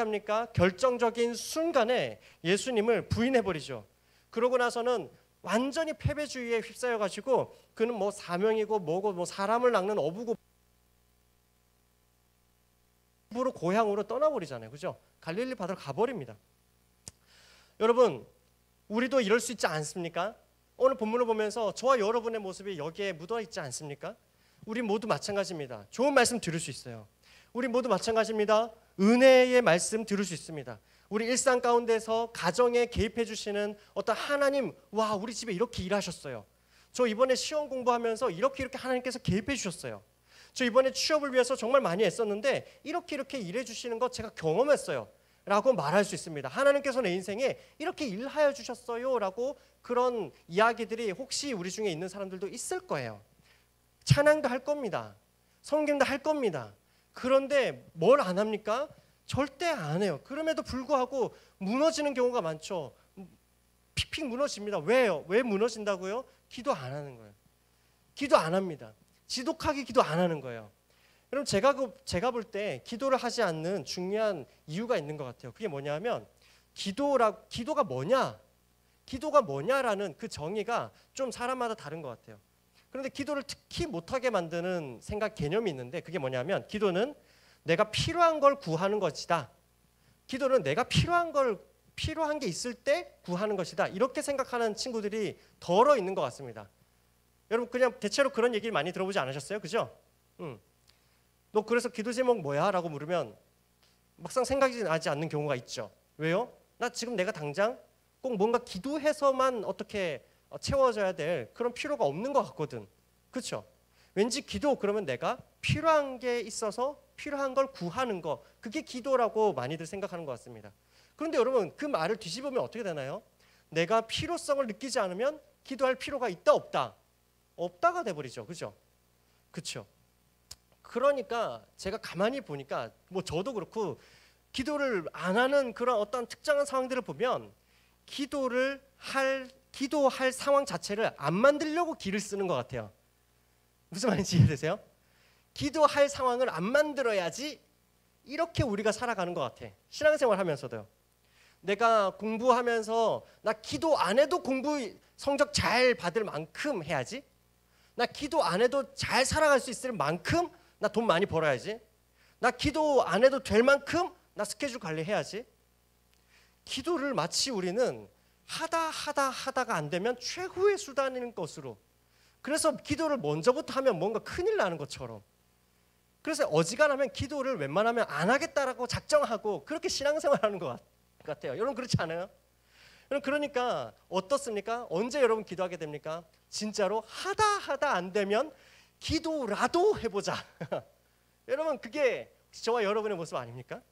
합니까? 결정적인 순간에 예수님을 부인해버리죠. 그러고 나서는 완전히 패배주의에 휩싸여가지고 그는 뭐 사명이고 뭐고 뭐 사람을 낚는 어부고 고향으로 떠나버리잖아요. 그죠? 갈릴리 바다로 가버립니다. 여러분, 우리도 이럴 수 있지 않습니까? 오늘 본문을 보면서 저와 여러분의 모습이 여기에 묻어 있지 않습니까? 우리 모두 마찬가지입니다. 좋은 말씀 들을 수 있어요. 우리 모두 마찬가지입니다. 은혜의 말씀 들을 수 있습니다. 우리 일상 가운데서 가정에 개입해 주시는 어떤 하나님, 와, 우리 집에 이렇게 일하셨어요. 저 이번에 시험 공부하면서 이렇게 하나님께서 개입해 주셨어요. 저 이번에 취업을 위해서 정말 많이 애썼는데 이렇게 일해 주시는 거 제가 경험했어요 라고 말할 수 있습니다. 하나님께서 내 인생에 이렇게 일하여 주셨어요 라고 그런 이야기들이 혹시 우리 중에 있는 사람들도 있을 거예요. 찬양도 할 겁니다. 성경도 할 겁니다. 그런데 뭘 안 합니까? 절대 안 해요. 그럼에도 불구하고 무너지는 경우가 많죠. 픽픽 무너집니다. 왜요? 왜 무너진다고요? 기도 안 하는 거예요. 기도 안 합니다. 지독하게 기도 안 하는 거예요. 여러분, 제가 볼 때 기도를 하지 않는 중요한 이유가 있는 것 같아요. 그게 뭐냐면 기도가 뭐냐? 기도가 뭐냐라는 그 정의가 좀 사람마다 다른 것 같아요. 그런데 기도를 특히 못하게 만드는 개념이 있는데 그게 뭐냐면 기도는 내가 필요한 걸 구하는 것이다. 기도는 내가 필요한 게 있을 때 구하는 것이다. 이렇게 생각하는 친구들이 덜어 있는 것 같습니다. 여러분, 그냥 대체로 그런 얘기를 많이 들어보지 않으셨어요? 그죠? 너 그래서 기도 제목 뭐야? 라고 물으면 막상 생각이 나지 않는 경우가 있죠. 왜요? 나 지금 내가 당장 꼭 뭔가 기도해서만 어떻게 채워져야 될 그런 필요가 없는 것 같거든. 그렇죠? 왠지 기도 그러면 내가 필요한 게 있어서 필요한 걸 구하는 거, 그게 기도라고 많이들 생각하는 것 같습니다. 그런데 여러분, 그 말을 뒤집으면 어떻게 되나요? 내가 필요성을 느끼지 않으면 기도할 필요가 있다 없다? 없다가 돼버리죠. 그죠? 그렇죠? 그러니까 제가 가만히 보니까 뭐 저도 그렇고 기도를 안 하는 그런 어떤 특정한 상황들을 보면 기도할 상황 자체를 안 만들려고 기를 쓰는 것 같아요. 무슨 말인지 이해되세요? 기도할 상황을 안 만들어야지 이렇게 우리가 살아가는 것 같아. 신앙생활 하면서도요. 내가 공부하면서 나 기도 안 해도 공부 성적 잘 받을 만큼 해야지. 나 기도 안 해도 잘 살아갈 수 있을 만큼 나 돈 많이 벌어야지. 나 기도 안 해도 될 만큼 나 스케줄 관리해야지. 기도를 마치 우리는 하다가 안 되면 최후의 수단인 것으로, 그래서 기도를 먼저부터 하면 뭔가 큰일 나는 것처럼, 그래서 어지간하면 기도를 웬만하면 안 하겠다라고 작정하고 그렇게 신앙생활하는 것 같아요. 여러분, 그렇지 않아요? 그러니까 어떻습니까? 언제 여러분 기도하게 됩니까? 진짜로 하다 안 되면 기도라도 해보자. 여러분, 그게 저와 여러분의 모습 아닙니까?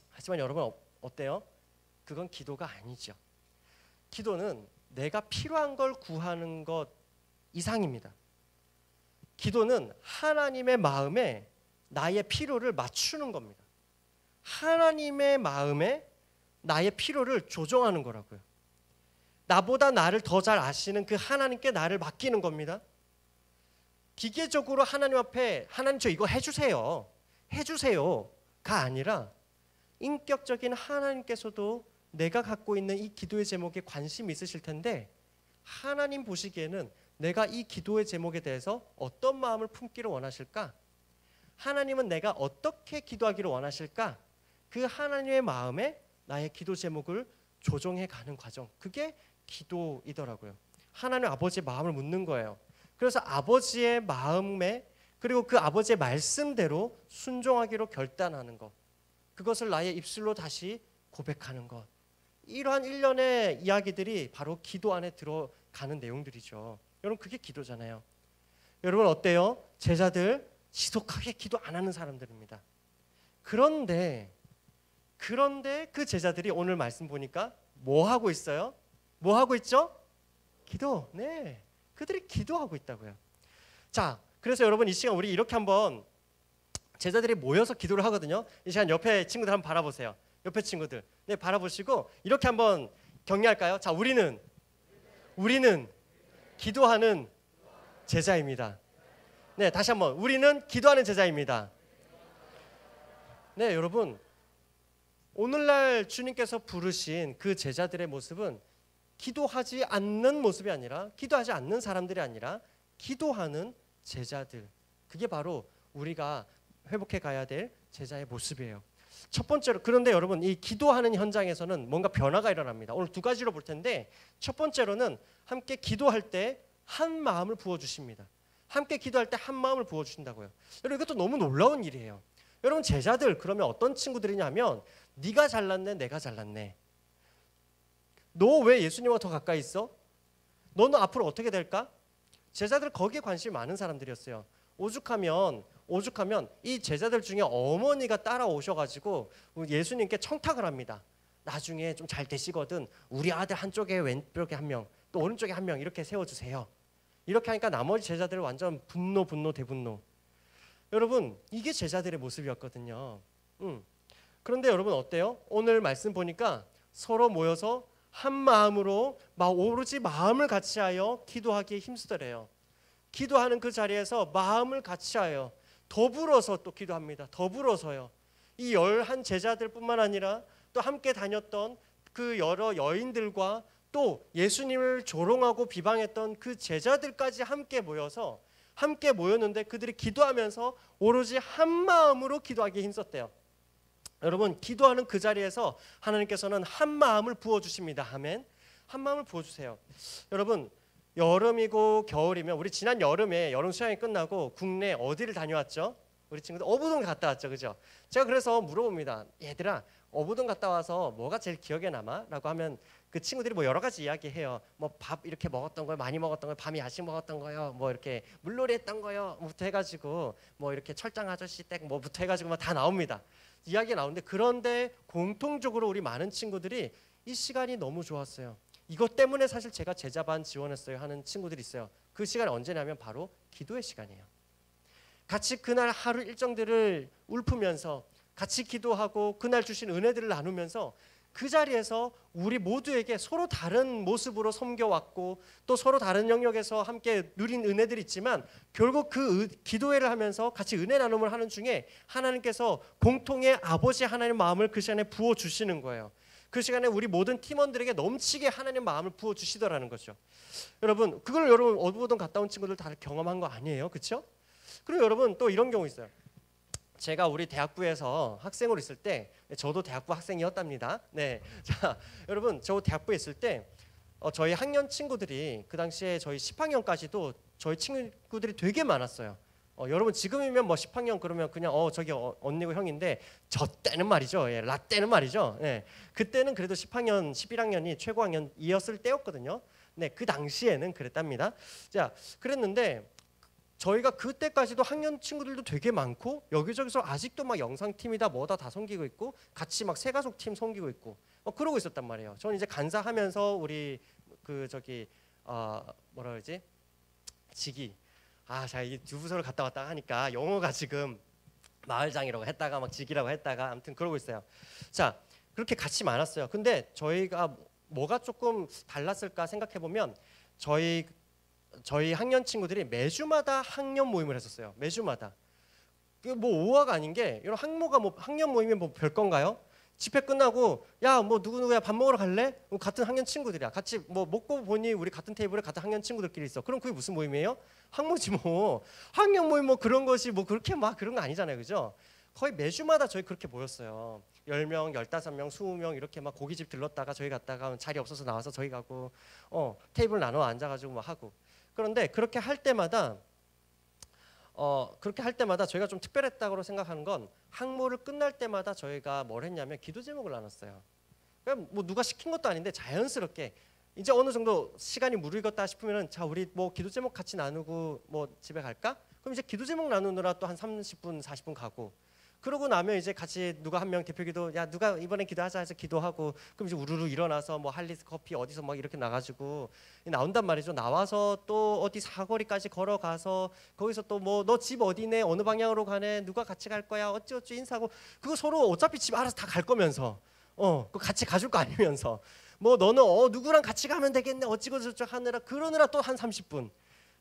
하지만 여러분, 어때요? 그건 기도가 아니죠. 기도는 내가 필요한 걸 구하는 것 이상입니다. 기도는 하나님의 마음에 나의 필요를 맞추는 겁니다. 하나님의 마음에 나의 필요를 조정하는 거라고요. 나보다 나를 더 잘 아시는 그 하나님께 나를 맡기는 겁니다. 기계적으로 하나님 앞에 하나님 저 이거 해주세요가 아니라 인격적인 하나님께서도 내가 갖고 있는 이 기도의 제목에 관심이 있으실 텐데 하나님 보시기에는 내가 이 기도의 제목에 대해서 어떤 마음을 품기를 원하실까? 하나님은 내가 어떻게 기도하기를 원하실까? 그 하나님의 마음에 나의 기도 제목을 조정해 가는 과정, 그게 기도이더라고요. 하나님 아버지의 마음을 묻는 거예요. 그래서 아버지의 마음에, 그리고 그 아버지의 말씀대로 순종하기로 결단하는 것, 그것을 나의 입술로 다시 고백하는 것, 이러한 일련의 이야기들이 바로 기도 안에 들어가는 내용들이죠. 여러분, 그게 기도잖아요. 여러분, 어때요? 제자들 지속하게 기도 안 하는 사람들입니다. 그런데 그 제자들이 오늘 말씀 보니까 뭐 하고 있어요? 뭐 하고 있죠? 기도. 네, 그들이 기도하고 있다고요. 자, 그래서 여러분, 이 시간 우리 이렇게 한번 제자들이 모여서 기도를 하거든요. 이 시간 옆에 친구들 한번 바라보세요. 옆에 친구들, 네, 바라보시고 이렇게 한번 격려할까요? 자, 우리는 기도하는 제자입니다. 네, 다시 한번, 우리는 기도하는 제자입니다. 네, 여러분, 오늘날 주님께서 부르신 그 제자들의 모습은 기도하지 않는 모습이 아니라, 기도하지 않는 사람들이 아니라 기도하는 제자들. 그게 바로 우리가 회복해 가야 될 제자의 모습이에요. 첫 번째로, 그런데 여러분, 이 기도하는 현장에서는 뭔가 변화가 일어납니다. 오늘 두 가지로 볼 텐데, 첫 번째로는 함께 기도할 때 한 마음을 부어주십니다. 함께 기도할 때 한 마음을 부어주신다고요. 여러분, 이것도 너무 놀라운 일이에요. 여러분, 제자들 그러면 어떤 친구들이냐면, 네가 잘났네, 내가 잘났네. 너 왜 예수님과 더 가까이 있어? 너는 앞으로 어떻게 될까? 제자들 거기에 관심이 많은 사람들이었어요. 오죽하면 이 제자들 중에 어머니가 따라오셔가지고 예수님께 청탁을 합니다. 나중에 좀 잘 되시거든 우리 아들 한쪽에 왼쪽에 한 명, 또 오른쪽에 한 명 이렇게 세워주세요. 이렇게 하니까 나머지 제자들 완전 분노 대분노. 여러분, 이게 제자들의 모습이었거든요. 그런데 여러분 어때요? 오늘 말씀 보니까 서로 모여서 한 마음으로 오로지 마음을 같이하여 기도하기에 힘쓰더래요. 기도하는 그 자리에서 마음을 같이하여 더불어서 또 기도합니다. 더불어서요. 이 11 제자들뿐만 아니라 또 함께 다녔던 그 여러 여인들과 또 예수님을 조롱하고 비방했던 그 제자들까지 함께 모여서 함께 모였는데 그들이 기도하면서 오로지 한 마음으로 기도하기에 힘썼대요. 여러분, 기도하는 그 자리에서 하나님께서는 한 마음을 부어주십니다. 아멘. 한 마음을 부어주세요. 여러분, 여름이고 겨울이면, 우리 지난 여름에 여름 수양이 끝나고 국내 어디를 다녀왔죠? 우리 친구들 어부동 갔다 왔죠, 그죠? 제가 그래서 물어봅니다. 얘들아, 어부동 갔다 와서 뭐가 제일 기억에 남아? 라고 하면 그 친구들이 뭐 여러 가지 이야기해요. 뭐 밥 이렇게 먹었던 거요, 많이 먹었던 거요, 밤에 야식 먹었던 거요, 뭐 이렇게 물놀이 했던 거요, 부터 해가지고 뭐 이렇게 철장 아저씨 댁 뭐부터 해가지고 막 다 나옵니다. 이야기가 나오는데, 그런데 공통적으로 우리 많은 친구들이 이 시간이 너무 좋았어요. 이것 때문에 사실 제가 제자반 지원했어요 하는 친구들이 있어요. 그 시간이 언제냐면 바로 기도의 시간이에요. 같이 그날 하루 일정들을 읊으면서 같이 기도하고 그날 주신 은혜들을 나누면서 그 자리에서 우리 모두에게 서로 다른 모습으로 섬겨왔고 또 서로 다른 영역에서 함께 누린 은혜들이 있지만 결국 그 기도회를 하면서 같이 은혜 나눔을 하는 중에 하나님께서 공통의 아버지 하나님의 마음을 그 시간에 부어주시는 거예요. 그 시간에 우리 모든 팀원들에게 넘치게 하나님 마음을 부어주시더라는 거죠. 여러분, 그걸 여러분 어부동 갔다 온 친구들 다 경험한 거 아니에요, 그렇죠? 그리고 여러분 또 이런 경우 있어요. 제가 우리 대학부에서 학생으로 있을 때, 저도 대학부 학생이었답니다. 네, 자 여러분, 저 대학부에 있을 때 저희 학년 친구들이 그 당시에 저희 10학년까지도 저희 친구들이 되게 많았어요. 여러분 지금이면 뭐 10학년 그러면 그냥 저기 언니고 형인데 저 때는 말이죠. 예, 라떼는 말이죠. 예, 그때는 그래도 10학년, 11학년이 최고 학년이었을 때였거든요. 네, 그 당시에는 그랬답니다. 자, 그랬는데 저희가 그때까지도 학년 친구들도 되게 많고 여기저기서 아직도 막 영상팀이다 뭐다 다 섬기고 있고 같이 막 새가족 팀 섬기고 있고 그러고 있었단 말이에요. 저는 이제 간사하면서 우리 그 저기 뭐라 그러지? 직위. 자, 이 두 부서를 갔다 왔다 하니까 영어가 지금 마을장이라고 했다가 막 직이라고 했다가 아무튼 그러고 있어요. 자, 그렇게 같이 많았어요. 근데 저희가 뭐가 조금 달랐을까 생각해 보면 저희 학년 친구들이 매주마다 학년 모임을 했었어요. 매주마다. 뭐 오화가 아닌 게 이런 학모가 뭐 학년 모임이 뭐 별건가요? 집회 끝나고 야 뭐 누구누구야 밥 먹으러 갈래? 같은 학년 친구들이야. 같이 뭐 먹고 보니 우리 같은 테이블에 같은 학년 친구들끼리 있어. 그럼 그게 무슨 모임이에요? 학모지 뭐. 학년 모임 뭐 그런 것이 뭐 그렇게 막 그런 거 아니잖아요, 그죠? 거의 매주마다 저희 그렇게 모였어요. 10명, 15명, 20명 이렇게 막 고깃집 들렀다가 저희 갔다가 자리 없어서 나와서 저희 가고 테이블 나눠 앉아가지고 막 하고. 그런데 그렇게 할 때마다 저희가 좀 특별했다고 생각하는 건 학모를 끝날 때마다 저희가 뭘 했냐면 기도 제목을 나눴어요. 그러니까 뭐 누가 시킨 것도 아닌데 자연스럽게 이제 어느 정도 시간이 무르익었다 싶으면은 자 우리 뭐 기도 제목 같이 나누고 뭐 집에 갈까? 그럼 이제 기도 제목 나누느라 또 한 30분 40분 가고 그러고 나면 이제 같이 누가 한 명 대표기도 야 누가 이번엔 기도하자 해서 기도하고 그럼 이제 우르르 일어나서 뭐 할리스 커피 어디서 막 이렇게 나가지고 나온단 말이죠. 나와서 또 어디 사거리까지 걸어가서 거기서 또 뭐 너 집 어디네 어느 방향으로 가네 누가 같이 갈 거야 어찌어찌 인사하고 그거 서로 어차피 집 알아서 다 갈 거면서 그거 같이 가줄 거 아니면서 뭐 너는 누구랑 같이 가면 되겠네 어찌고 저쩌고 하느라 그러느라 또 한 30분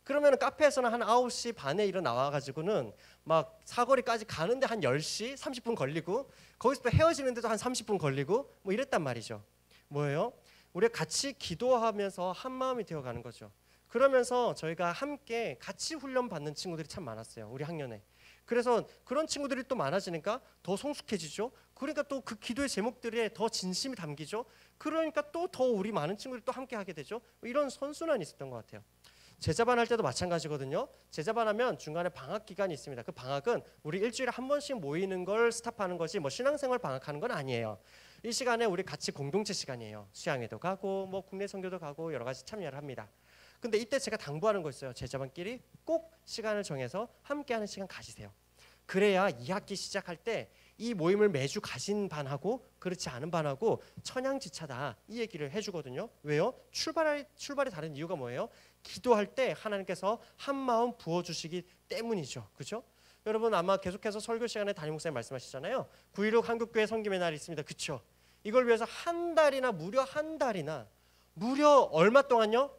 그러면 카페에서는 한 9시 반에 일어나와가지고는 막 사거리까지 가는데 한 10시 30분 걸리고 거기서 또 헤어지는데도 한 30분 걸리고 뭐 이랬단 말이죠. 뭐예요? 우리가 같이 기도하면서 한 마음이 되어가는 거죠. 그러면서 저희가 함께 같이 훈련 받는 친구들이 참 많았어요. 우리 학년에. 그래서 그런 친구들이 또 많아지니까 더 성숙해지죠. 그러니까 또 그 기도의 제목들에 더 진심이 담기죠. 그러니까 또 더 우리 많은 친구들이 또 함께 하게 되죠. 이런 선순환이 있었던 것 같아요. 제자반 할 때도 마찬가지거든요. 제자반 하면 중간에 방학 기간이 있습니다. 그 방학은 우리 일주일에 한 번씩 모이는 걸 스탑하는 것이 뭐 신앙생활 방학하는 건 아니에요. 이 시간에 우리 같이 공동체 시간이에요. 수양회도 가고 뭐 국내 선교도 가고 여러 가지 참여를 합니다. 근데 이때 제가 당부하는 거 있어요. 제자반끼리 꼭 시간을 정해서 함께하는 시간 가지세요. 그래야 2학기 시작할 때 이 모임을 매주 가신 반하고 그렇지 않은 반하고 천양지차다 이 얘기를 해주거든요. 왜요? 출발이 다른 이유가 뭐예요? 기도할 때 하나님께서 한 마음 부어주시기 때문이죠. 그렇죠? 여러분 아마 계속해서 설교 시간에 담임 목사님 말씀하시잖아요. 9.16 한국교회 성김의 날이 있습니다. 그렇죠? 이걸 위해서 무려 한 달이나 무려 얼마 동안요?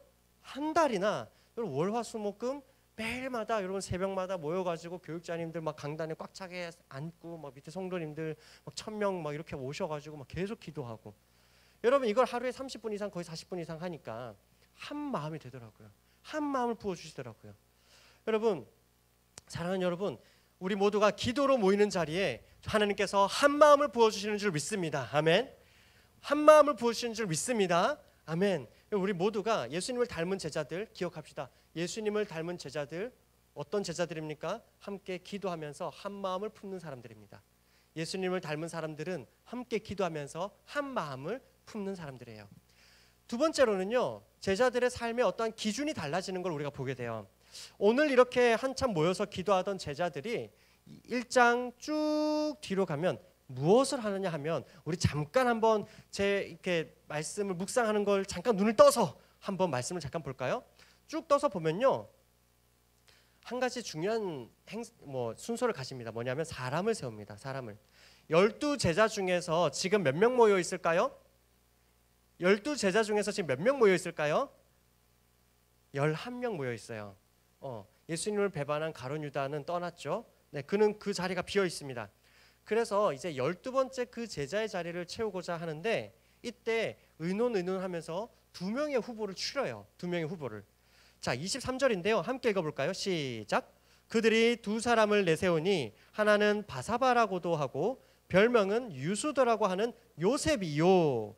한 달이나 월화수목금 매일마다 여러분 새벽마다 모여가지고 교육자님들 막 강단에 꽉 차게 앉고 막 밑에 성도님들 막 1000명 막 이렇게 오셔가지고 막 계속 기도하고 여러분 이걸 하루에 30분 이상 거의 40분 이상 하니까 한 마음이 되더라고요. 한 마음을 부어주시더라고요. 여러분 사랑하는 여러분 우리 모두가 기도로 모이는 자리에 하나님께서 한 마음을 부어주시는 줄 믿습니다. 아멘. 한 마음을 부어주시는 줄 믿습니다. 아멘. 우리 모두가 예수님을 닮은 제자들 기억합시다. 예수님을 닮은 제자들 어떤 제자들입니까? 함께 기도하면서 한 마음을 품는 사람들입니다. 예수님을 닮은 사람들은 함께 기도하면서 한 마음을 품는 사람들이에요. 두 번째로는요. 제자들의 삶의 어떠한 기준이 달라지는 걸 우리가 보게 돼요. 오늘 이렇게 한참 모여서 기도하던 제자들이 1장 쭉 뒤로 가면 무엇을 하느냐 하면 우리 잠깐 한번 제 이렇게 말씀을 묵상하는 걸 잠깐 눈을 떠서 한번 말씀을 잠깐 볼까요? 쭉 떠서 보면요. 한 가지 중요한 순서를 가집니다. 뭐냐면 사람을 세웁니다. 사람을. 12제자 중에서 지금 몇 명 모여 있을까요? 12제자 중에서 지금 몇 명 모여 있을까요? 11명 모여 있어요. 예수님을 배반한 가룟 유다는 떠났죠. 네, 그는 그 자리가 비어 있습니다. 그래서 이제 12번째 그 제자의 자리를 채우고자 하는데 이때 의논하면서 2명의 후보를 추려요. 2명의 후보를. 자, 23절인데요. 함께 읽어볼까요? 시작. 그들이 2사람을 내세우니 하나는 바사바라고도 하고 별명은 유수도라고 하는 요셉이요.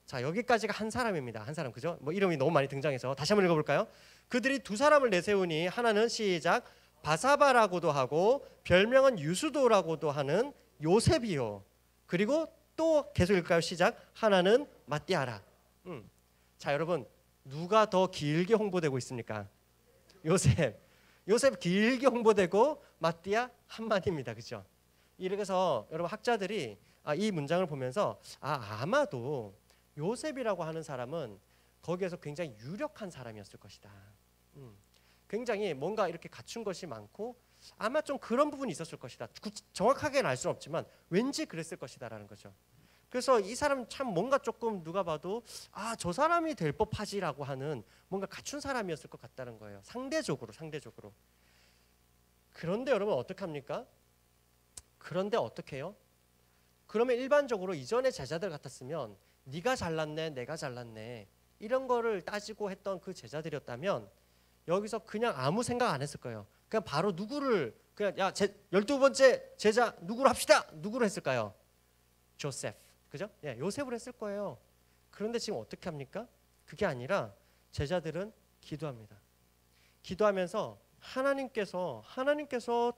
자, 여기까지가 한 사람입니다. 한 사람, 그죠? 뭐 이름이 너무 많이 등장해서 다시 한번 읽어볼까요? 그들이 2사람을 내세우니 하나는 시작. 바사바라고도 하고 별명은 유수도라고도 하는 요셉이요. 그리고 또 계속 읽을까요? 시작. 하나는 마띠아라. 자, 여러분 누가 더 길게 홍보되고 있습니까? 요셉. 요셉 길게 홍보되고 마띠아 한마디입니다. 그렇죠? 이래서 여러분 학자들이 이 문장을 보면서 아마도 요셉이라고 하는 사람은 거기에서 굉장히 유력한 사람이었을 것이다. 굉장히 뭔가 이렇게 갖춘 것이 많고 아마 좀 그런 부분이 있었을 것이다. 정확하게는 알 수는 없지만 왠지 그랬을 것이다라는 거죠. 그래서 이 사람 참 뭔가 조금 누가 봐도 저 사람이 될 법하지라고 하는 뭔가 갖춘 사람이었을 것 같다는 거예요. 상대적으로. 그런데 여러분 어떡합니까? 그런데 어떻게 해요? 그러면 일반적으로 이전의 제자들 같았으면 네가 잘났네 내가 잘났네 이런 거를 따지고 했던 그 제자들이었다면 여기서 그냥 아무 생각 안 했을 거예요. 그냥 바로 누구를 그냥 12번째 제자 누구로 합시다. 누구로 했을까요? 조셉. 그죠? 예, 요셉을 했을 거예요. 그런데 지금 어떻게 합니까? 그게 아니라 제자들은 기도합니다. 기도하면서 하나님께서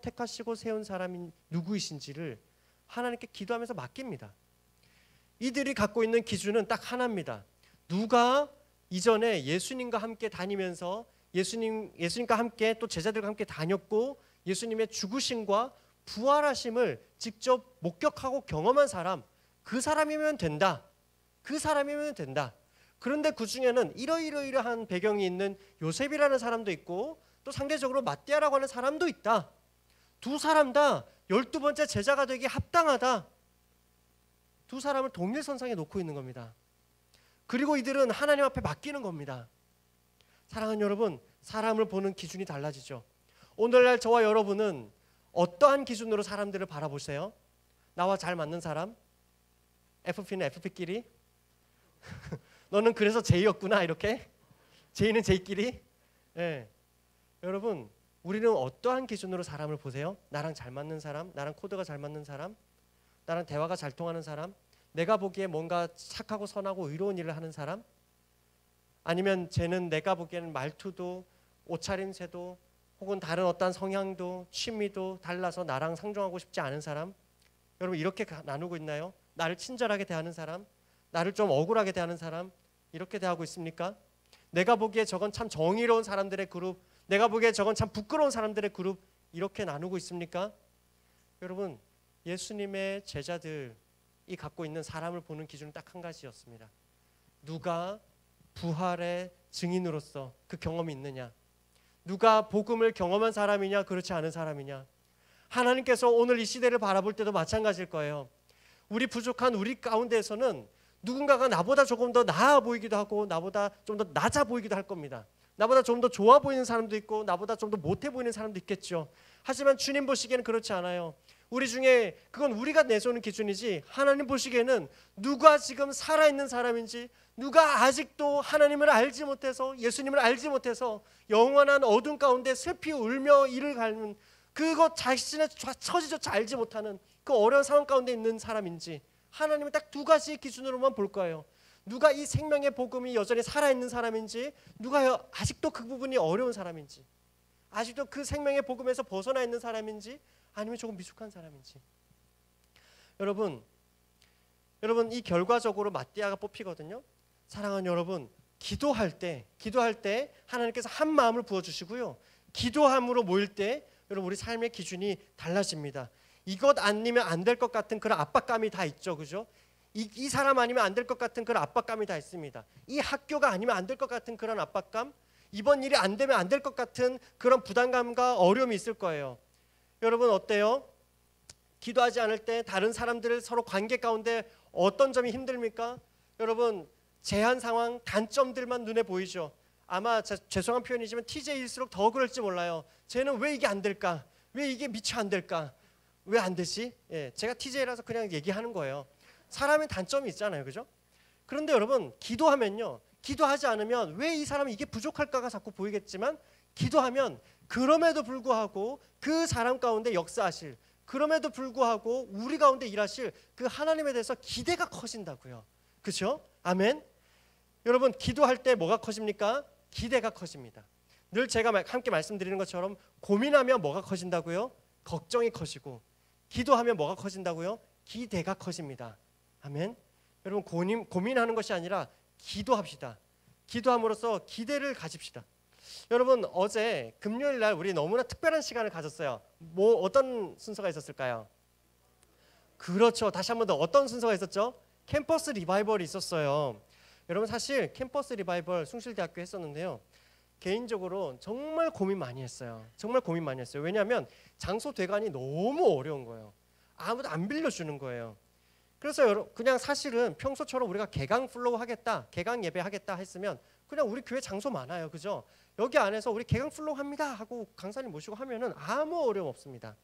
택하시고 세운 사람이 누구이신지를 하나님께 기도하면서 맡깁니다. 이들이 갖고 있는 기준은 딱 하나입니다. 누가 이전에 예수님과 함께 다니면서 예수님과 함께 또 제자들과 함께 다녔고 예수님의 죽으심과 부활하심을 직접 목격하고 경험한 사람, 그 사람이면 된다. 그런데 그 중에는 이러이러한 배경이 있는 요셉이라는 사람도 있고 또 상대적으로 마띠아라고 하는 사람도 있다. 2사람 다 12번째 제자가 되기 합당하다. 2사람을 동일선상에 놓고 있는 겁니다. 그리고 이들은 하나님 앞에 맡기는 겁니다. 사랑하는 여러분, 사람을 보는 기준이 달라지죠. 오늘날 저와 여러분은 어떠한 기준으로 사람들을 바라보세요? 나와 잘 맞는 사람? FP는 FP끼리? 너는 그래서 J였구나 이렇게? J는 J끼리? 네. 여러분, 우리는 어떠한 기준으로 사람을 보세요? 나랑 잘 맞는 사람? 나랑 코드가 잘 맞는 사람? 나랑 대화가 잘 통하는 사람? 내가 보기에 뭔가 착하고 선하고 의로운 일을 하는 사람? 아니면 쟤는 내가 보기에는 말투도 옷차림새도 혹은 다른 어떤 성향도 취미도 달라서 나랑 상종하고 싶지 않은 사람? 여러분 이렇게 나누고 있나요? 나를 친절하게 대하는 사람? 나를 좀 억울하게 대하는 사람? 이렇게 대하고 있습니까? 내가 보기에 저건 참 정의로운 사람들의 그룹, 내가 보기에 저건 참 부끄러운 사람들의 그룹, 이렇게 나누고 있습니까? 여러분, 예수님의 제자들이 갖고 있는 사람을 보는 기준은 딱 한 가지였습니다. 누가 부활의 증인으로서 그 경험이 있느냐? 누가 복음을 경험한 사람이냐, 그렇지 않은 사람이냐? 하나님께서 오늘 이 시대를 바라볼 때도 마찬가지일 거예요. 우리 부족한 우리 가운데에서는 누군가가 나보다 조금 더 나아 보이기도 하고 나보다 좀 더 낮아 보이기도 할 겁니다. 나보다 좀 더 좋아 보이는 사람도 있고 나보다 좀 더 못해 보이는 사람도 있겠죠. 하지만 주님 보시기에는 그렇지 않아요. 우리 중에 그건 우리가 내세우는 기준이지 하나님 보시기에는 누가 지금 살아있는 사람인지, 누가 아직도 하나님을 알지 못해서, 예수님을 알지 못해서 영원한 어둠 가운데 슬피 울며 이를 갈는 그것 자신의 처지조차 알지 못하는 그 어려운 상황 가운데 있는 사람인지, 하나님은 딱 두 가지 기준으로만 볼 거예요. 누가 이 생명의 복음이 여전히 살아있는 사람인지, 누가 아직도 그 부분이 어려운 사람인지, 아직도 그 생명의 복음에서 벗어나 있는 사람인지, 아니면 조금 미숙한 사람인지. 여러분 이 결과적으로 마띠아가 뽑히거든요. 사랑하는 여러분, 기도할 때 하나님께서 한 마음을 부어주시고요, 기도함으로 모일 때 여러분 우리 삶의 기준이 달라집니다. 이것 아니면 안 될 것 같은 그런 압박감이 다 있죠, 그죠? 이 사람 아니면 안 될 것 같은 그런 압박감이 다 있습니다. 이 학교가 아니면 안 될 것 같은 그런 압박감, 이번 일이 안 되면 안 될 것 같은 그런 부담감과 어려움이 있을 거예요. 여러분 어때요? 기도하지 않을 때 다른 사람들 서로 관계 가운데 어떤 점이 힘듭니까? 여러분 제한 상황, 단점들만 눈에 보이죠. 아마 죄송한 표현이지만 TJ일수록 더 그럴지 몰라요. 쟤는 왜 이게 안 될까? 왜 이게 미처 안 될까? 왜 안 되지? 예, 제가 TJ라서 그냥 얘기하는 거예요. 사람의 단점이 있잖아요, 그죠? 그런데 여러분 기도하면요, 기도하지 않으면 왜 이 사람은 이게 부족할까가 자꾸 보이겠지만, 기도하면 그럼에도 불구하고 그 사람 가운데 역사하실, 그럼에도 불구하고 우리 가운데 일하실 그 하나님에 대해서 기대가 커진다고요. 그렇죠? 아멘. 여러분 기도할 때 뭐가 커집니까? 기대가 커집니다. 늘 제가 함께 말씀드리는 것처럼 고민하면 뭐가 커진다고요? 걱정이 커지고, 기도하면 뭐가 커진다고요? 기대가 커집니다. 아멘. 여러분 고민하는 것이 아니라 기도합시다. 기도함으로써 기대를 가집시다. 여러분 어제 금요일 날 우리 너무나 특별한 시간을 가졌어요. 어떤 순서가 있었을까요? 그렇죠. 다시 한 번 더, 어떤 순서가 있었죠? 캠퍼스 리바이벌이 있었어요. 여러분 사실 캠퍼스 리바이벌 숭실대학교 했었는데요, 개인적으로 정말 고민 많이 했어요. 정말 고민 많이 했어요. 왜냐하면 장소 대관이 너무 어려운 거예요. 아무도 안 빌려주는 거예요. 그래서 그냥 사실은 평소처럼 우리가 개강 플로우 하겠다, 개강 예배 하겠다 했으면 그냥 우리 교회 장소 많아요, 그죠? 여기 안에서 우리 개강 플로우 합니다 하고 강사님 모시고 하면은 아무 어려움 없습니다.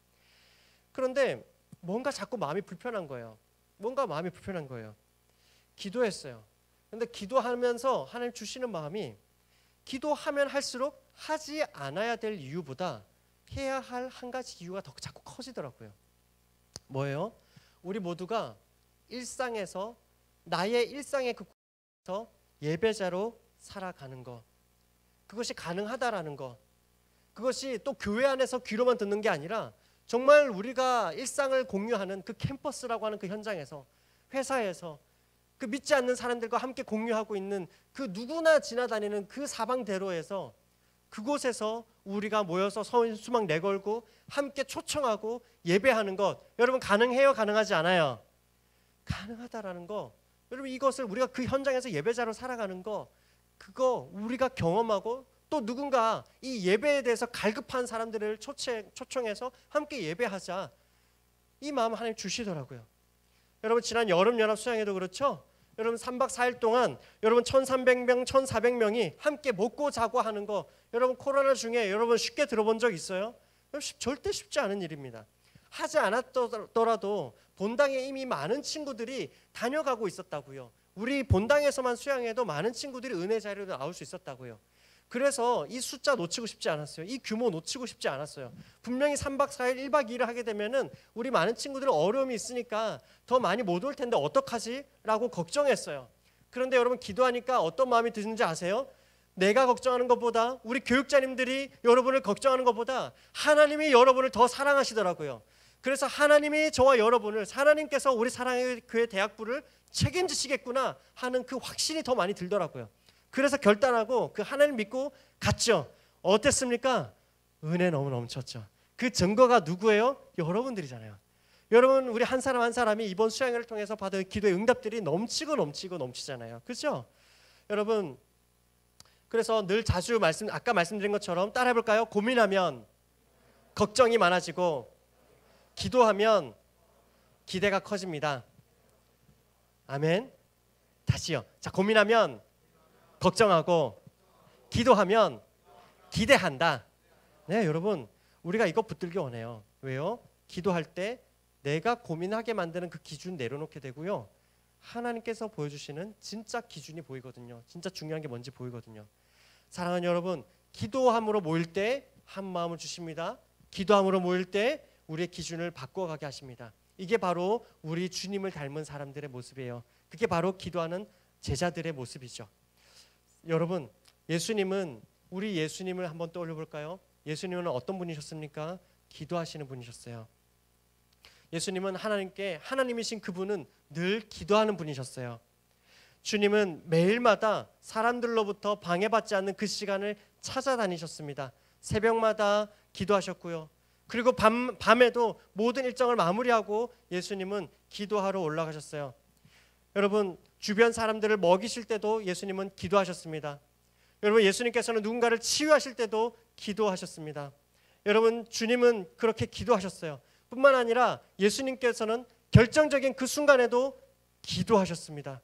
그런데 뭔가 자꾸 마음이 불편한 거예요. 기도했어요. 그런데 기도하면서 하나님 주시는 마음이, 기도하면 할수록 하지 않아야 될 이유보다 해야 할 한 가지 이유가 더 자꾸 커지더라고요. 뭐예요? 우리 모두가 일상에서, 나의 일상의 그곳에서 예배자로 살아가는 것, 그것이 가능하다라는 것, 그것이 또 교회 안에서 귀로만 듣는 게 아니라 정말 우리가 일상을 공유하는 그 캠퍼스라고 하는 그 현장에서, 회사에서 그 믿지 않는 사람들과 함께 공유하고 있는 그 누구나 지나다니는 그 사방대로에서, 그곳에서 우리가 모여서 수막 내걸고 함께 초청하고 예배하는 것, 여러분 가능해요? 가능하지 않아요? 가능하다라는 거. 여러분 이것을 우리가 그 현장에서 예배자로 살아가는 거, 그거 우리가 경험하고 또 누군가 이 예배에 대해서 갈급한 사람들을 초청해서 함께 예배하자, 이 마음 하나님 주시더라고요. 여러분 지난 여름 연합 수양회도 그렇죠? 여러분 3박 4일 동안 여러분 1,300명, 1,400명이 함께 먹고 자고 하는 거 여러분 코로나 중에 여러분 쉽게 들어본 적 있어요? 절대 쉽지 않은 일입니다. 하지 않았더라도 본당에 이미 많은 친구들이 다녀가고 있었다고요. 우리 본당에서만 수양해도 많은 친구들이 은혜 자리로 나올 수 있었다고요. 그래서 이 숫자 놓치고 싶지 않았어요. 이 규모 놓치고 싶지 않았어요. 분명히 3박 4일 1박 2일을 하게 되면은 우리 많은 친구들은 어려움이 있으니까 더 많이 못 올 텐데 어떡하지? 라고 걱정했어요. 그런데 여러분 기도하니까 어떤 마음이 드는지 아세요? 내가 걱정하는 것보다 우리 교육자님들이 여러분을 걱정하는 것보다 하나님이 여러분을 더 사랑하시더라고요. 그래서 하나님이 저와 여러분을 하나님께서 우리 사랑의 교회 대학부를 책임지시겠구나 하는 그 확신이 더 많이 들더라고요. 그래서 결단하고 그 하나님 믿고 갔죠. 어땠습니까? 은혜 너무 넘쳤죠. 그 증거가 누구예요? 여러분들이잖아요. 여러분 우리 한 사람 한 사람이 이번 수양회를 통해서 받은 기도의 응답들이 넘치잖아요. 그렇죠? 여러분 그래서 늘 자주 아까 말씀드린 것처럼 따라해볼까요? 고민하면 걱정이 많아지고 기도하면 기대가 커집니다. 아멘. 다시요. 자, 고민하면 걱정하고 기도하면 기대한다. 네, 여러분 우리가 이거 붙들기 원해요. 왜요? 기도할 때 내가 고민하게 만드는 그 기준 내려놓게 되고요. 하나님께서 보여주시는 진짜 기준이 보이거든요. 진짜 중요한 게 뭔지 보이거든요. 사랑하는 여러분, 기도함으로 모일 때 한 마음을 주십니다. 기도함으로 모일 때 우리의 기준을 바꿔가게 하십니다. 이게 바로 우리 주님을 닮은 사람들의 모습이에요. 그게 바로 기도하는 제자들의 모습이죠. 여러분, 우리 예수님을 한번 떠올려 볼까요? 예수님은 어떤 분이셨습니까? 기도하시는 분이셨어요. 예수님은 하나님이신 그분은 늘 기도하는 분이셨어요. 주님은 매일마다 사람들로부터 방해받지 않는 그 시간을 찾아다니셨습니다. 새벽마다 기도하셨고요. 그리고 밤에도 모든 일정을 마무리하고 예수님은 기도하러 올라가셨어요. 여러분 주변 사람들을 먹이실 때도 예수님은 기도하셨습니다. 여러분 예수님께서는 누군가를 치유하실 때도 기도하셨습니다. 여러분 주님은 그렇게 기도하셨어요. 뿐만 아니라 예수님께서는 결정적인 그 순간에도 기도하셨습니다.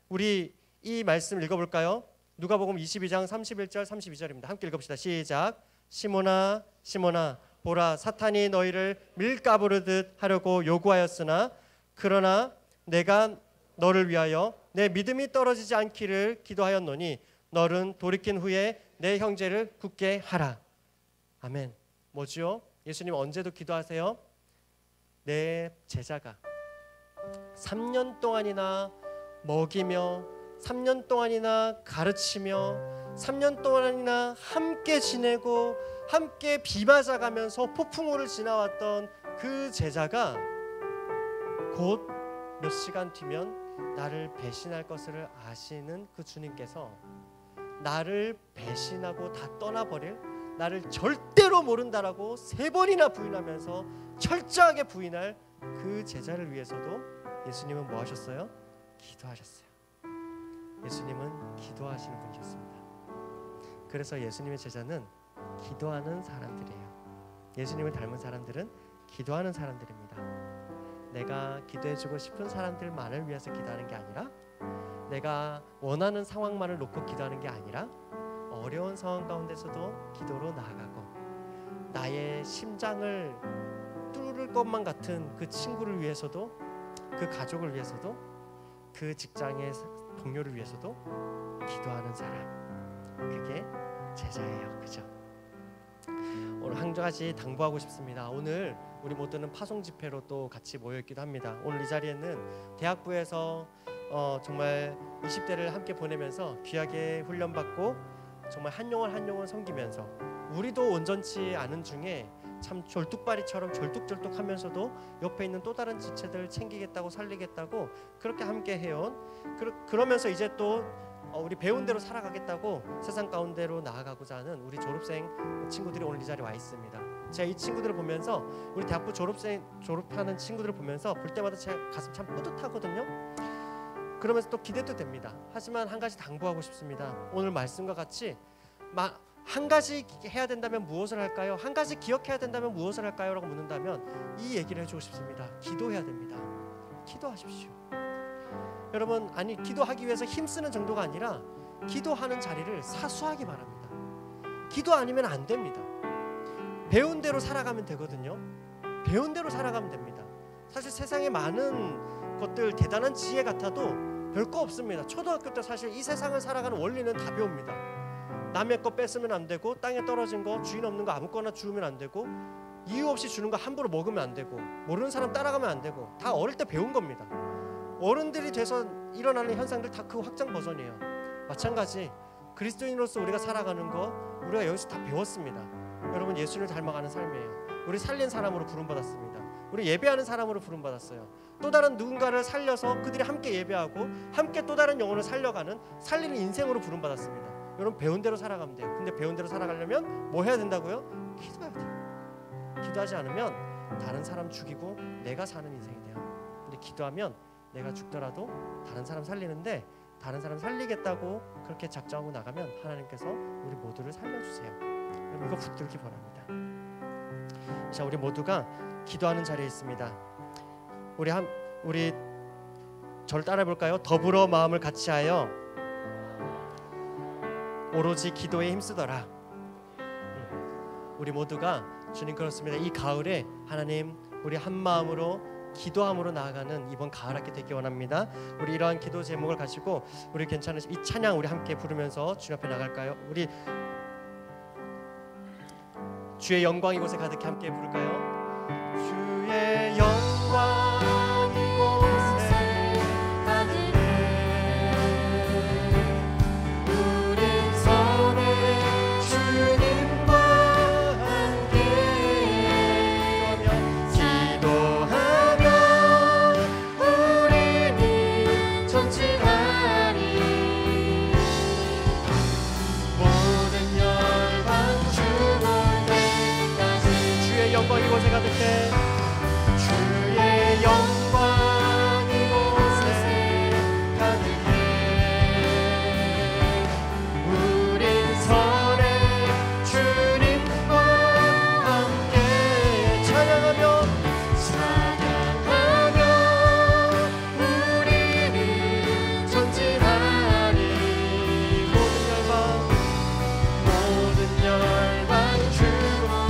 우리 이 말씀 읽어볼까요? 누가복음 22장 31절 32절입니다. 함께 읽읍시다. 시작. 시몬아 시몬아 보라 사탄이 너희를 밀가부르듯 하려고 요구하였으나 그러나 내가 너를 위하여 내 믿음이 떨어지지 않기를 기도하였노니 너는 돌이킨 후에 내 형제를 굳게 하라. 아멘. 뭐지요? 예수님 언제도 기도하세요? 내 제자가 3년 동안이나 먹이며 3년 동안이나 가르치며 3년 동안이나 함께 지내고 함께 비 맞아가면서 폭풍우를 지나왔던 그 제자가 곧 몇 시간 뒤면 나를 배신할 것을 아시는 그 주님께서 나를 배신하고 다 떠나버릴 나를 절대로 모른다라고 3번이나 부인하면서 철저하게 부인할 그 제자를 위해서도 예수님은 뭐 하셨어요? 기도하셨어요. 예수님은 기도하시는 분이셨습니다. 그래서 예수님의 제자는 기도하는 사람들이에요. 예수님을 닮은 사람들은 기도하는 사람들입니다. 내가 기도해주고 싶은 사람들만을 위해서 기도하는 게 아니라 내가 원하는 상황만을 놓고 기도하는 게 아니라 어려운 상황 가운데서도 기도로 나아가고 나의 심장을 뚫을 것만 같은 그 친구를 위해서도 그 가족을 위해서도 그 직장의 동료를 위해서도 기도하는 사람, 그게 제자예요. 그죠? 오늘 한 가지 당부하고 싶습니다. 오늘 우리 모두는 파송 집회로 또 같이 모여있기도 합니다. 오늘 이 자리에는 대학부에서 정말 20대를 함께 보내면서 귀하게 훈련받고 정말 한 영혼 섬기면서 우리도 온전치 않은 중에 참 졸뚝바리처럼 졸뚝졸뚝하면서도 옆에 있는 또 다른 지체들 챙기겠다고 살리겠다고 그렇게 함께 해온 그러면서 이제 또 우리 배운 대로 살아가겠다고 세상 가운데로 나아가고자 하는 우리 졸업생 친구들이 오늘 이 자리에 와 있습니다. 제가 이 친구들을 보면서 우리 대학부 졸업하는 친구들을 보면서 볼 때마다 제 가슴 참 뿌듯하거든요. 그러면서 또 기대도 됩니다. 하지만 한 가지 당부하고 싶습니다. 오늘 말씀과 같이 한 가지 해야 된다면 무엇을 할까요? 한 가지 기억해야 된다면 무엇을 할까요? 라고 묻는다면 이 얘기를 해주고 싶습니다. 기도해야 됩니다. 기도하십시오. 여러분, 아니 기도하기 위해서 힘쓰는 정도가 아니라 기도하는 자리를 사수하기 바랍니다. 기도 아니면 안 됩니다. 배운 대로 살아가면 되거든요. 배운 대로 살아가면 됩니다. 사실 세상에 많은 것들 대단한 지혜 같아도 별거 없습니다. 초등학교 때 사실 이 세상을 살아가는 원리는 다 배웁니다. 남의 거 뺏으면 안 되고, 땅에 떨어진 거, 주인 없는 거 아무거나 주우면 안 되고, 이유 없이 주는 거 함부로 먹으면 안 되고, 모르는 사람 따라가면 안 되고, 다 어릴 때 배운 겁니다. 어른들이 돼서 일어나는 현상들 다 그 확장 버전이에요. 마찬가지 그리스도인으로서 우리가 살아가는 거 우리가 여기서 다 배웠습니다. 여러분, 예수를 닮아가는 삶이에요. 우리 살린 사람으로 부름받았습니다. 우리 예배하는 사람으로 부름받았어요. 또 다른 누군가를 살려서 그들이 함께 예배하고 함께 또 다른 영혼을 살려가는, 살리는 인생으로 부름받았습니다. 여러분, 배운 대로 살아가면 돼요. 근데 배운 대로 살아가려면 뭐 해야 된다고요? 기도해야 돼요. 기도하지 않으면 다른 사람 죽이고 내가 사는 인생이 돼요. 근데 기도하면 내가 죽더라도 다른 사람 살리는데, 다른 사람 살리겠다고 그렇게 작정하고 나가면 하나님께서 우리 모두를 살려주세요. 여러분, 이거 붙들기 바랍니다. 자, 우리 모두가 기도하는 자리에 있습니다. 우리 저를 따라해 볼까요? 더불어 마음을 같이하여 오로지 기도에 힘쓰더라. 우리 모두가, 주님 그렇습니다. 이 가을에 하나님, 우리 한 마음으로 기도함으로 나아가는 이번 가을 학기 되기 원합니다. 우리 이러한 기도 제목을 가지고 우리 괜찮으시면 이 찬양 우리 함께 부르면서 주님 앞에 나갈까요? 우리 주의 영광 이곳에 가득히 함께 부를까요? 주의 영광 이곳에 가득해 우리 손에 주님과 함께 기도하며 우리는 전진하리 모든 열방 죽을 때까지 주의 영광 이곳에 가득해 주의 영광 이곳에 가득해 우린 선에 주님과 함께 찬양하며 우리는 전진하리 모든 열방 주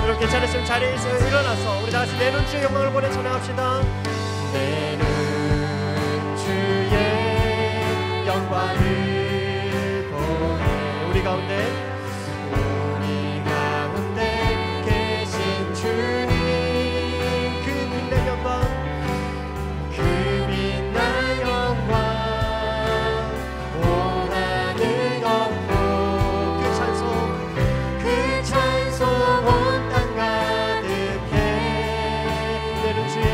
이렇게 괜찮으시면 자리에서 일어나서 우리 다같이 내는 주의 영광을 보내 찬양합시다. 내는 주의 영광을 보내 우리 가운데 계신 주님 그 빛난 영광 그 빛난 영광 온 하늘 덮고 그 찬송 온 땅 가득해 내는 주의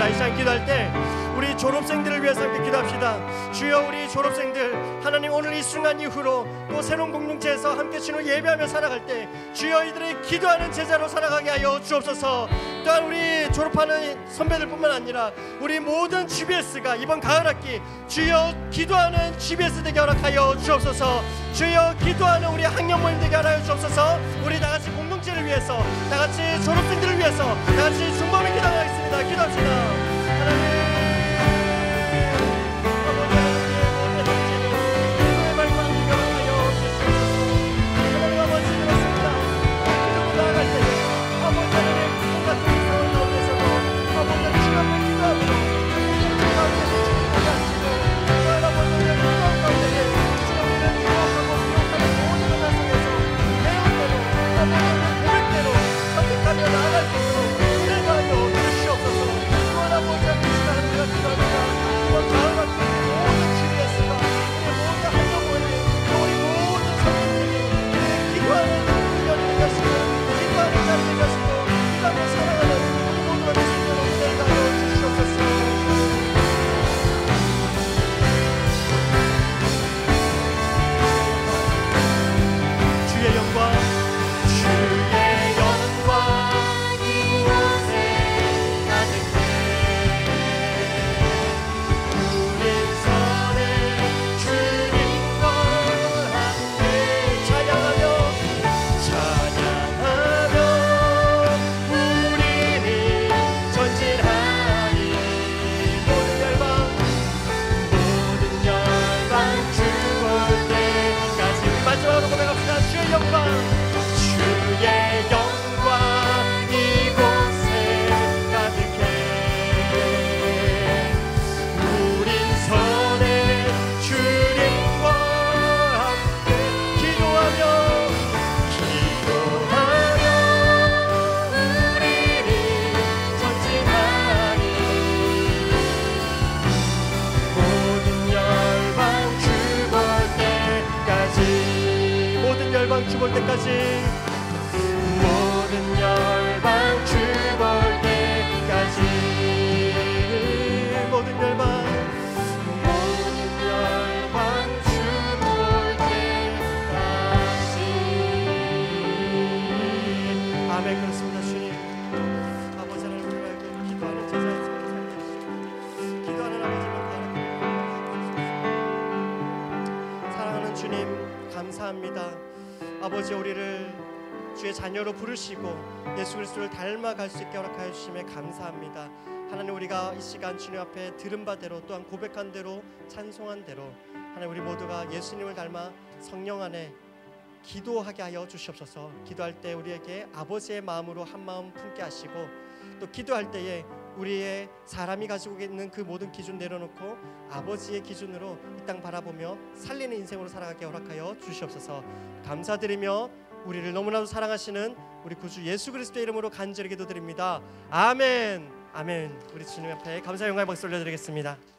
이 시간 기도할 때 우리 졸업생들을 위해서 함께 기도합시다. 주여, 우리 졸업생들 하나님 오늘 이 순간 이후로 또 새로운 공동체에서 함께 주님을 예배하며 살아갈 때 주여 이들의 기도하는 제자로 살아가게 하여 주옵소서. 또한 우리 졸업하는 선배들뿐만 아니라 우리 모든 GBS가 이번 가을학기 주여 기도하는 GBS 되게 허락하여 주옵소서. 주여 기도하는 우리 학년 모임 되게 하여 주옵소서. 우리 다같이 공동체를 위해서, 다같이 졸업생들을 위해서 다같이 중범을 기도하겠습니다. 기도합시다. 하나님 죽을 때까지, 모든 열방 죽을 때까지, 모든 열방 죽을 때까지. 아멘. 그렇습니다. 주님, 아버지 하나님, 우리 말고 기도하는 제자의 삶을 살게 하시고 기도하는 아버지만 사랑하는 주님 감사합니다. 아버지, 우리를 주의 자녀로 부르시고 예수 그리스도를 닮아갈 수 있게 허락하여 주심에 감사합니다. 하나님, 우리가 이 시간 주님 앞에 들은 바대로 또한 고백한 대로 찬송한 대로 하나님 우리 모두가 예수님을 닮아 성령 안에 기도하게 하여 주시옵소서. 기도할 때 우리에게 아버지의 마음으로 한 마음 품게 하시고 또 기도할 때에 우리의 사람이 가지고 있는 그 모든 기준 내려놓고 아버지의 기준으로 이 땅 바라보며 살리는 인생으로 살아가게 허락하여 주시옵소서. 감사드리며 우리를 너무나도 사랑하시는 우리 구주 예수 그리스도의 이름으로 간절히 기도드립니다. 아멘. 아멘. 우리 주님 앞에 감사 영광의 박수 올려드리겠습니다.